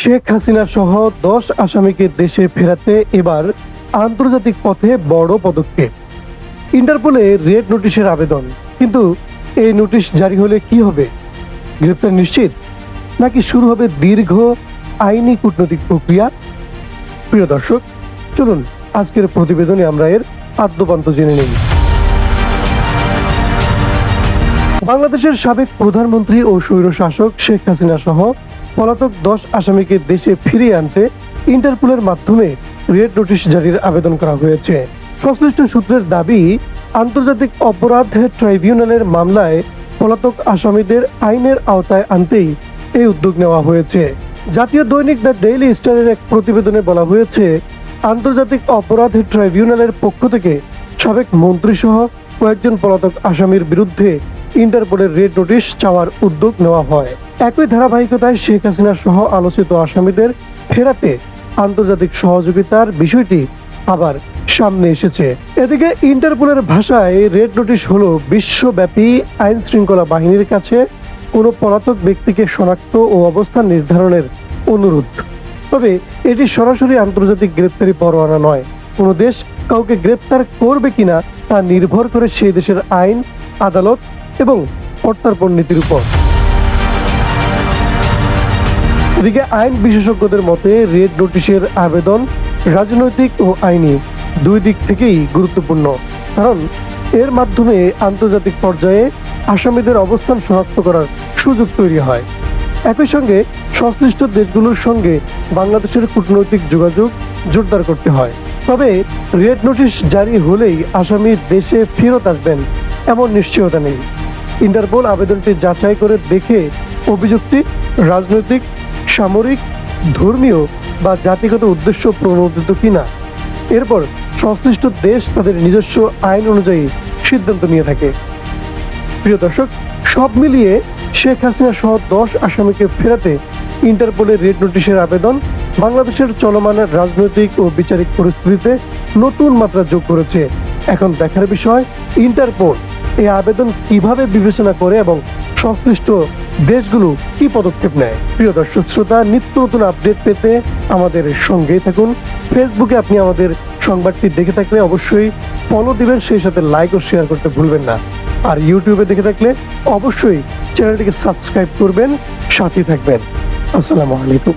শেখ হাসিনা সহ 10 আসামিকে দেশে ফেরাতে এবার আন্তর্জাতিক পথে বড় পদক্ষেপ। ইন্টারপোলে রেড নোটিশের আবেদন, কিন্তু এই নোটিশ জারি হলে কি হবে? গ্রেপ্তার নিশ্চিত, নাকি শুরু হবে দীর্ঘ আইনি কূটনৈতিক প্রক্রিয়া? প্রিয় দর্শক, চলুন আজকের প্রতিবেদনে আমরা এর আদ্যপান্ত জেনে নিই। বাংলাদেশের সাবেক প্রধানমন্ত্রী ও স্বৈরশাসক শেখ হাসিনা সহ পলাতক 10 আসামিকে দেশে ফিরিয়ে আনতে ইন্টারপোলের মাধ্যমে রেড নোটিশ জারির আবেদন করা হয়েছে। সংশ্লিষ্ট সূত্রের দাবি, আন্তর্জাতিক অপরাধ ট্রাইব্যুনালের মামলায় পলাতক আসামিদের আইনের আওতায় আনতেই এই উদ্যোগ নেওয়া হয়েছে। জাতীয় দৈনিক দ্য ডেইলি স্টারের এক প্রতিবেদনে বলা হয়েছে, আন্তর্জাতিক অপরাধ ট্রাইব্যুনালের পক্ষ থেকে সাবেক মন্ত্রী সহ কয়েকজন পলাতক আসামির বিরুদ্ধে ইন্টারপোলের রেড নোটিশ চাওয়ার উদ্যোগ নেওয়া হয়। একই ধারাবাহিকতায় শেখ হাসিনা সহ আলোচিত আসামিদের ফেরাতে আন্তর্জাতিক সহযোগিতার বিষয়টি আবার সামনে এসেছে। এদিকে ইন্টারপোলের ভাষায় রেড নোটিশ হলো বিশ্বব্যাপী আইন শৃঙ্খলা বাহিনীর কাছে কোনো পলাতক ব্যক্তিকে শনাক্ত ও অবস্থান নির্ধারণের অনুরোধ। তবে এটি সরাসরি আন্তর্জাতিক গ্রেপ্তারি পরোয়ানা নয়। কোনো দেশ কাউকে গ্রেপ্তার করবে কিনা তা নির্ভর করে সেই দেশের আইন, আদালত এবং প্রত্যর্পণ নীতির উপর। এদিকে আইন বিশেষজ্ঞদের মতে রেড নোটিশের আবেদন রাজনৈতিক ও আইনি দুই দিক থেকেই গুরুত্বপূর্ণ, কারণ এর মাধ্যমে আন্তর্জাতিক পর্যায়ে আসামিদের অবস্থান শনাক্ত করার সুযোগ তৈরি হয়। একই সঙ্গে সংশ্লিষ্ট দেশগুলোর সঙ্গে বাংলাদেশের কূটনৈতিক যোগাযোগ জোরদার করতে হয়। তবে রেড নোটিশ জারি হলেই আসামি দেশে ফেরত আসবেন এমন নিশ্চয়তা নেই। ইন্টারপোল আবেদনটি যাচাই করে দেখে অভিযোগটি রাজনৈতিক, সামরিক, ধর্মীয় বা জাতিগত উদ্দেশ্য প্রণোদিত কিনা, এরপর সংশ্লিষ্ট দেশ তাদের নিজস্ব আইন অনুযায়ী সিদ্ধান্ত নিয়ে থাকে। প্রিয় দর্শক, সব মিলিয়ে শেখ হাসিনা সহ 10 আসামিকে ফেরাতে ইন্টারপোলের রেড নোটিশের আবেদন বাংলাদেশের চলমান রাজনৈতিক ও বিচারিক পরিস্থিতিতে নতুন মাত্রা যোগ করেছে। এখন দেখার বিষয় ইন্টারপোল এই আবেদন কিভাবে বিবেচনা করে এবং সংশ্লিষ্ট দেশগুলো কি পদক্ষেপ নেয়। প্রিয় দর্শক শ্রোতা, নিত্য নতুন আপডেট পেতে আমাদের সঙ্গেই থাকুন। ফেসবুকে আপনি আমাদের সংবাদটি দেখে থাকলে অবশ্যই ফলো দিবেন, সেই সাথে লাইক ও শেয়ার করতে ভুলবেন না। আর ইউটিউবে দেখে থাকলে অবশ্যই চ্যানেলটিকে সাবস্ক্রাইব করবেন, সাথে থাকবেন। আসসালামু আলাইকুম।